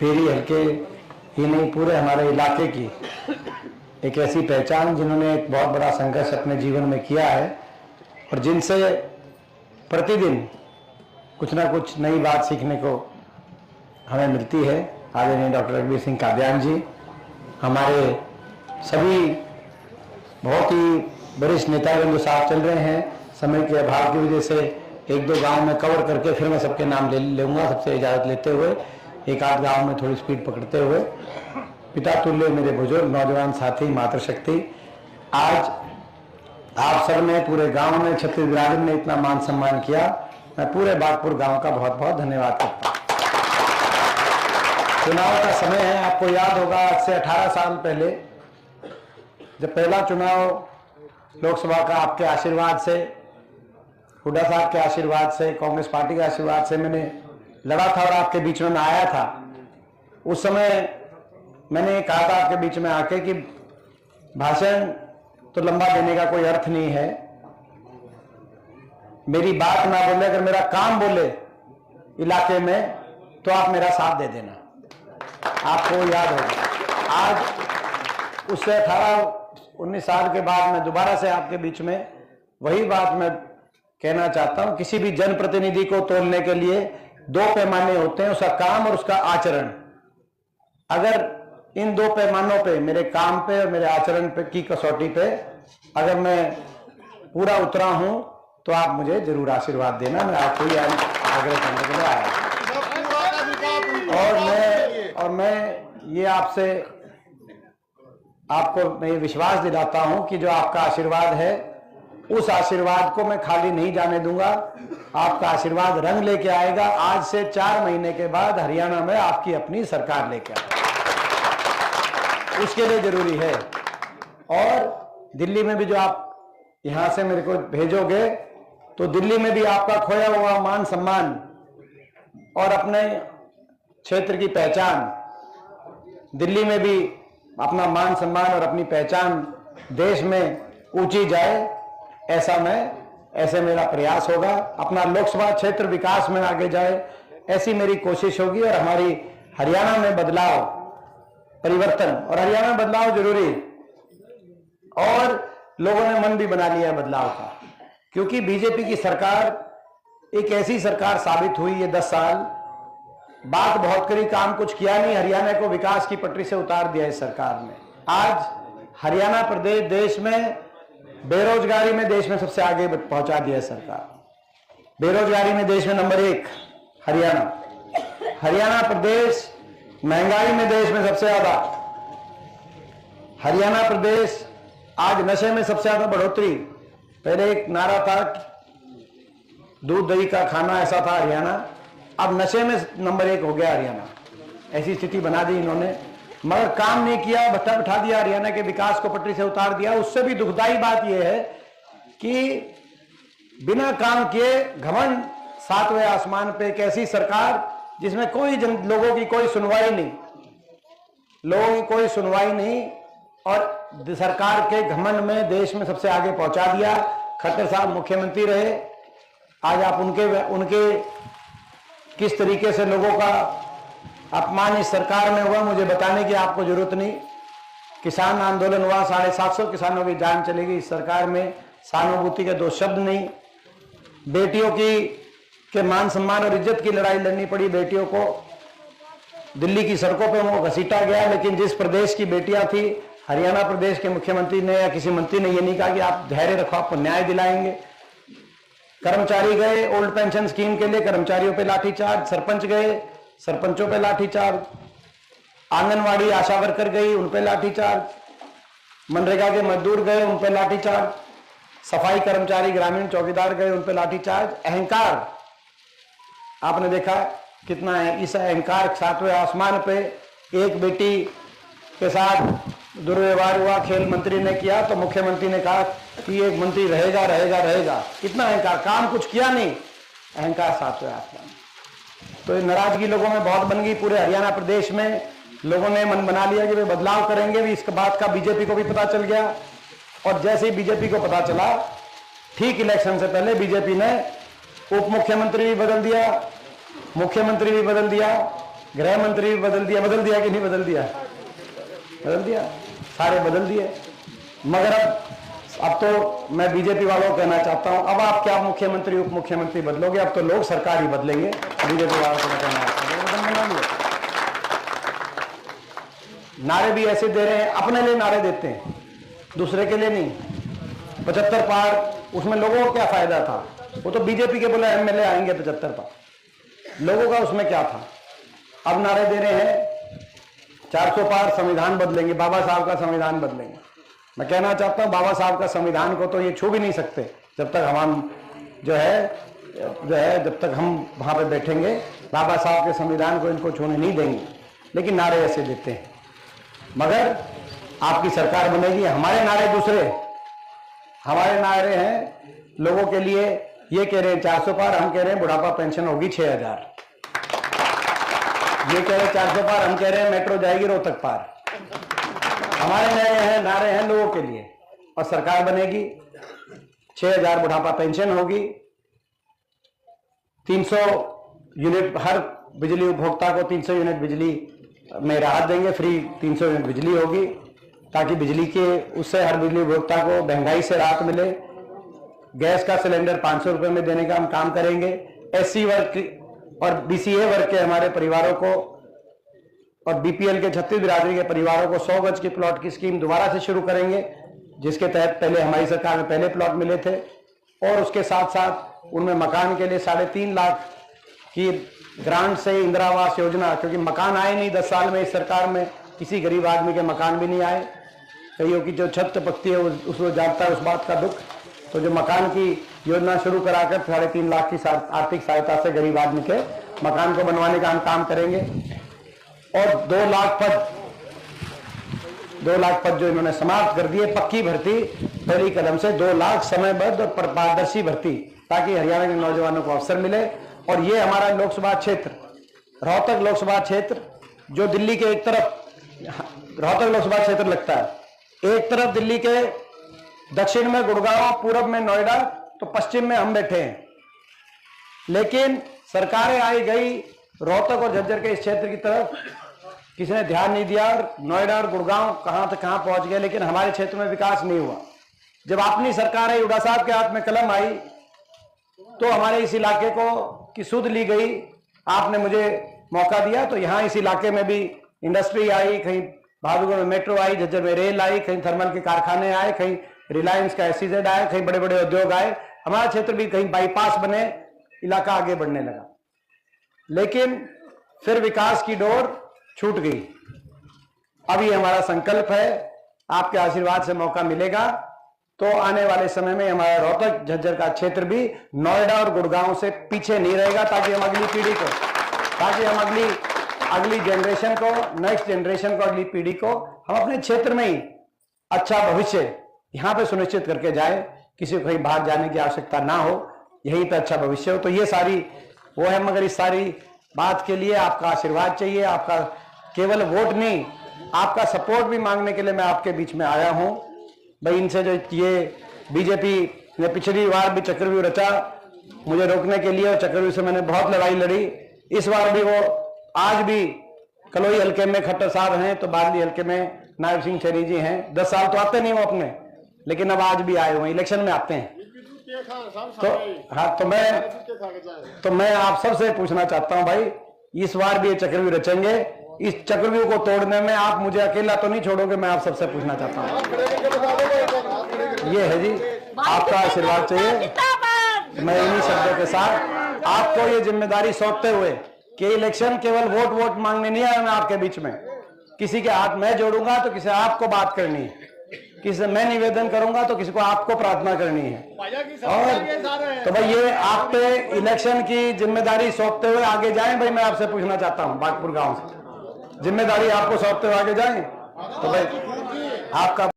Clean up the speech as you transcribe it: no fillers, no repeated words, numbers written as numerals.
फेरी हल्के ही नहीं पूरे हमारे इलाके की एक ऐसी पहचान जिन्होंने एक बहुत बड़ा संघर्ष अपने जीवन में किया है और जिनसे प्रतिदिन कुछ ना कुछ नई बात सीखने को हमें मिलती है। आदरणीय डॉक्टर रघुवीर सिंह कादियान जी हमारे सभी बहुत ही वरिष्ठ नेतागण जो साथ चल रहे हैं, समय के अभाव की वजह से एक दो गांव में कवर करके फिर मैं सबके नाम ले लूँगा, सबसे इजाज़त लेते हुए एक आध गांव में थोड़ी स्पीड पकड़ते हुए। पिता तुल्य मेरे बुजुर्ग नौजवान साथी मातृशक्ति, आज आप सब ने पूरे गांव में छत्तीसगढ़ ने इतना मान सम्मान किया, मैं पूरे बागपुर गांव का बहुत बहुत धन्यवाद करता हूँ। चुनाव का समय है, आपको याद होगा आज से 18 साल पहले जब पहला चुनाव लोकसभा का आपके आशीर्वाद से, हुड्डा साहब के आशीर्वाद से, कांग्रेस पार्टी के आशीर्वाद से मैंने लड़ा था और आपके बीच में मैं आया था। उस समय मैंने कहा था आपके बीच में आके कि भाषण तो लंबा देने का कोई अर्थ नहीं है, मेरी बात ना बोले, अगर मेरा काम बोले इलाके में तो आप मेरा साथ दे देना। आपको याद होगा आज उससे 18-19 साल के बाद मैं दोबारा से आपके बीच में वही बात मैं कहना चाहता हूं। किसी भी जनप्रतिनिधि को तोलने के लिए दो पैमाने होते हैं, उसका काम और उसका आचरण। अगर इन दो पैमानों पे, मेरे काम पे और मेरे आचरण पे की कसौटी पे अगर मैं पूरा उतरा हूं तो आप मुझे जरूर आशीर्वाद देना। मैं आपको ही आग्रह करने के लिए आया और मैं ये आपको मैं ये विश्वास दिलाता हूं कि जो आपका आशीर्वाद है उस आशीर्वाद को मैं खाली नहीं जाने दूंगा। आपका आशीर्वाद रंग लेके आएगा। आज से 4 महीने के बाद हरियाणा में आपकी अपनी सरकार लेके आएगा, उसके लिए जरूरी है। और दिल्ली में भी जो आप यहां से मेरे को भेजोगे तो दिल्ली में भी आपका खोया हुआ मान सम्मान और अपने क्षेत्र की पहचान, दिल्ली में भी अपना मान सम्मान और अपनी पहचान देश में ऊंची जाए, ऐसे मेरा प्रयास होगा। अपना लोकसभा क्षेत्र विकास में आगे जाए, ऐसी मेरी कोशिश होगी। और हमारी हरियाणा में बदलाव, परिवर्तन, और हरियाणा में बदलाव जरूरी, और लोगों ने मन भी बना लिया है बदलाव का, क्योंकि बीजेपी की सरकार एक ऐसी सरकार साबित हुई ये 10 साल। बात बहुत करी, काम कुछ किया नहीं, हरियाणा को विकास की पटरी से उतार दिया इस सरकार ने। आज हरियाणा प्रदेश देश में बेरोजगारी में देश में सबसे आगे पहुंचा दिया है सरकार। बेरोजगारी में देश में नंबर 1 हरियाणा प्रदेश, महंगाई में देश में सबसे ज्यादा हरियाणा प्रदेश। आज नशे में सबसे ज्यादा बढ़ोतरी। पहले एक नारा था दूध दही का खाना, ऐसा था हरियाणा, अब नशे में नंबर 1 हो गया हरियाणा। ऐसी स्थिति बना दी इन्होंने, मगर काम नहीं किया, भट्टा बिठा दिया, हरियाणा के विकास को पटरी से उतार दिया। उससे भी दुखदाई बात यह है कि बिना काम किए घमंड 7वें आसमान पे एक ऐसी सरकार जिसमें कोई लोगों की कोई सुनवाई नहीं, और सरकार के घमंड में देश में सबसे आगे पहुंचा दिया। खट्टर साहब मुख्यमंत्री रहे, आज आप उनके किस तरीके से लोगों का अपमान इस सरकार में हुआ मुझे बताने की आपको जरूरत नहीं। किसान आंदोलन हुआ, 750 किसानों की जान चली गई इस सरकार में, सहानुभूति के 2 शब्द नहीं। बेटियों के मान सम्मान और इज्जत की लड़ाई लड़नी पड़ी बेटियों को, दिल्ली की सड़कों पे वो घसीटा गया। लेकिन जिस प्रदेश की बेटियां थी, हरियाणा प्रदेश के मुख्यमंत्री ने या किसी मंत्री ने ये नहीं कहा कि आप धैर्य रखो, आपको न्याय दिलाएंगे। कर्मचारी गए ओल्ड पेंशन स्कीम के लिए, कर्मचारियों पे लाठीचार्ज, सरपंच गए, सरपंचों पे लाठीचार्ज, आंगनवाड़ी आशा वर्कर गई, उन पे लाठीचार्ज, मनरेगा के मजदूर गए, उन पे लाठीचार्ज, सफाई कर्मचारी ग्रामीण चौकीदार गए, उन पे लाठीचार्ज। अहंकार आपने देखा कितना है, इस अहंकार 7वें आसमान पे एक बेटी के साथ दुर्व्यवहार हुआ, खेल मंत्री ने किया तो मुख्यमंत्री ने कहा कि एक मंत्री रहेगा रहेगा रहेगा। कितना अहंकार, काम कुछ किया नहीं, अहंकार 7वें आसमान। तो ये नाराजगी लोगों में बहुत बन गई। पूरे हरियाणा प्रदेश में लोगों ने मन बना लिया कि वे बदलाव करेंगे भी। इसके बाद का बीजेपी को भी पता चल गया, और जैसे ही बीजेपी को पता चला, ठीक इलेक्शन से पहले बीजेपी ने उप मुख्यमंत्री भी बदल दिया, मुख्यमंत्री भी बदल दिया, गृह मंत्री भी बदल दिया कि नहीं बदल दिया? बदल दिया, सारे बदल दिए। मगर अब तो मैं बीजेपी वालों को कहना चाहता हूं, अब आप क्या मुख्यमंत्री उप मुख्यमंत्री बदलोगे? अब तो लोग सरकार ही बदलेंगे। बीजेपी वालों को कहना चाहता हूं, नारे भी ऐसे दे रहे हैं, अपने लिए नारे देते हैं, दूसरे के लिए नहीं। 75 पार, उसमें लोगों को क्या फायदा था? वो तो बीजेपी के बोले एमएलए आएंगे 75 पार, लोगों का उसमें क्या था? अब नारे दे रहे हैं 400 पार, संविधान बदलेंगे, बाबा साहब का संविधान बदलेंगे। मैं कहना चाहता हूं, बाबा साहब का संविधान को तो ये छू भी नहीं सकते जब तक हम जब तक हम वहां पे बैठेंगे, बाबा साहब के संविधान को इनको छूने नहीं देंगे। लेकिन नारे ऐसे देते हैं। मगर आपकी सरकार बनेगी, हमारे नारे दूसरे, हमारे नारे हैं लोगों के लिए। ये कह रहे हैं 400 पार, हम कह रहे हैं बुढ़ापा पेंशन होगी 6000। ये कह रहे हैं 400 पार, हम कह रहे हैं मेट्रो जाएगी रोहतक पार। हमारे नारे हैं लोगों के लिए, और सरकार बनेगी, 6000 बुढ़ापा पेंशन होगी, 300 यूनिट हर बिजली उपभोक्ता को 300 यूनिट बिजली में राहत देंगे, फ्री 300 यूनिट बिजली होगी, ताकि बिजली के उससे हर बिजली उपभोक्ता को महंगाई से राहत मिले। गैस का सिलेंडर 500 रुपए में देने का हम काम करेंगे। एससी वर्ग और बीसीए वर्ग के हमारे परिवारों को और बीपीएल के 36 बिरादरी के परिवारों को 100 गज की प्लॉट की स्कीम दोबारा से शुरू करेंगे, जिसके तहत पहले हमारी सरकार में पहले प्लॉट मिले थे। और उसके साथ साथ उनमें मकान के लिए 3.5 लाख की ग्रांट से इंदिरा आवास योजना, क्योंकि मकान आए नहीं 10 साल में इस सरकार में, किसी गरीब आदमी के मकान भी नहीं आए। कईयों की जो छत पकती है उसको जानता है उस बात का दुख। तो जो मकान की योजना शुरू कराकर 3.5 लाख की आर्थिक सहायता से गरीब आदमी के मकान को बनवाने का हम काम करेंगे। और 2 लाख पद जो इन्होंने समाप्त कर दिए, पक्की भर्ती पहली कदम से 2 लाख समयबद्ध और पारदर्शी भर्ती, ताकि हरियाणा के नौजवानों को अवसर मिले। और ये हमारा लोकसभा क्षेत्र, रोहतक लोकसभा क्षेत्र, जो दिल्ली के एक तरफ रोहतक लोकसभा क्षेत्र लगता है, एक तरफ दिल्ली के दक्षिण में गुड़गांव, पूरब में नोएडा, तो पश्चिम में हम बैठे हैं। लेकिन सरकारें आई गई रोहतक और झज्जर के इस क्षेत्र की तरफ, किसी ने ध्यान नहीं दिया। और नोएडा और गुड़गांव कहां तक कहां पहुंच गए, लेकिन हमारे क्षेत्र में विकास नहीं हुआ। जब अपनी सरकार आई, हुड्डा साहब के हाथ में कलम आई, तो हमारे इस इलाके को की सुध ली गई। आपने मुझे मौका दिया, तो यहां इस इलाके में भी इंडस्ट्री आई, कहीं बहादुरगढ़ में मेट्रो आई, झज्जर में रेल आई, कहीं थर्मल के कारखाने आए, कहीं रिलायंस का SEZ आए, कहीं बड़े बड़े उद्योग आए। हमारा क्षेत्र भी कहीं बाईपास बने, इलाका आगे बढ़ने लगा। लेकिन फिर विकास की डोर छूट गई। अब ये हमारा संकल्प है, आपके आशीर्वाद से मौका मिलेगा तो आने वाले समय में हमारा रोहतक झज्जर का क्षेत्र भी नोएडा और गुड़गांव से पीछे नहीं रहेगा, ताकि हम अगली पीढ़ी को, अगली जनरेशन को, नेक्स्ट जनरेशन को, अगली पीढ़ी को हम अपने क्षेत्र में ही अच्छा भविष्य यहां पे सुनिश्चित करके जाए, किसी को कहीं बाहर जाने की आवश्यकता ना हो, यही पे अच्छा भविष्य हो। तो ये सारी वो है। मगर इस सारी बात के लिए आपका आशीर्वाद चाहिए, आपका केवल वोट नहीं, आपका सपोर्ट भी मांगने के लिए मैं आपके बीच में आया हूं। भाई, इनसे जो ये बीजेपी ने पिछली बार भी चक्रव्यूह रचा मुझे रोकने के लिए, और चक्रव्यूह से मैंने बहुत लड़ाई लड़ी। इस बार भी वो, आज भी कलोई हल्के में खट्टर साहब हैं, तो बादली हल्के में नायब सिंह चैनी जी हैं। 10 साल तो आते नहीं वो अपने, लेकिन अब आज भी आए हुए, इलेक्शन में आते हैं। तो हाँ, तो मैं आप सबसे पूछना चाहता हूं भाई, इस बार भी ये चक्रव्यूह रचेंगे। इस चक्रव्यूह को तोड़ने में आप मुझे अकेला तो नहीं छोड़ोगे, मैं आप सबसे पूछना चाहता हूं। ये है जी, आपका आशीर्वाद चाहिए। मैं इन्हीं शब्दों के साथ आपको ये जिम्मेदारी सौंपते हुए कि इलेक्शन केवल वोट मांगने नहीं आया मैं आपके बीच में, किसी के हाथ मैं जोड़ूंगा तो किसी आपको बात करनी है, किसी मैं निवेदन करूंगा तो किसी को आपको प्रार्थना करनी है। और तो भाई ये आप पे इलेक्शन की जिम्मेदारी सौंपते हुए आगे जाएं। भाई मैं आपसे पूछना चाहता हूं, बागपुर गांव से जिम्मेदारी आपको सौंपते हुए आगे जाएं, तो भाई आपका